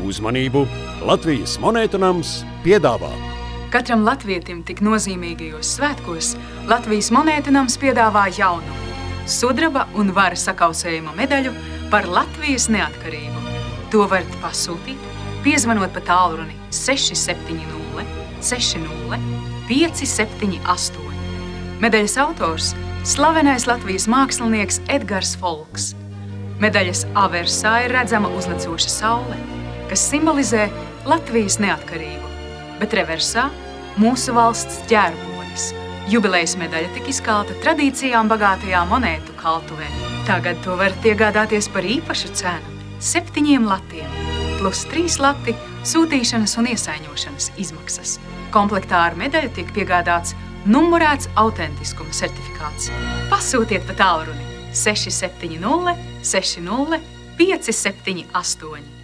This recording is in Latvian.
Uzmanību! Latvijas monētu nams piedāvā! Katram latvietim tik nozīmīgajos svētkos Latvijas monētu nams piedāvā jaunu sudraba un vara sakausējuma medaļu par Latvijas neatkarību. To varat pasūtīt, piezvanot pa tālruni 670 60 578. Medaļas autors – slavenais Latvijas mākslinieks Edgars Folks. Medaļas aversā ir redzama uzlecoša saule, kas simbolizē Latvijas neatkarību, bet reversā – mūsu valsts ģērbonis. Jubilejas medaļa tika izkalta tradīcijām bagātajā monētu kaltuvē. Tagad to varat iegādāties par īpašu cenu – 7 latiem, plus 3 lati sūtīšanas un iesaiņošanas izmaksas. Komplektā ar medaļu tiek piegādāts numurēts autentiskuma certifikāts. Pasūtiet pa tālruni 670 60 578.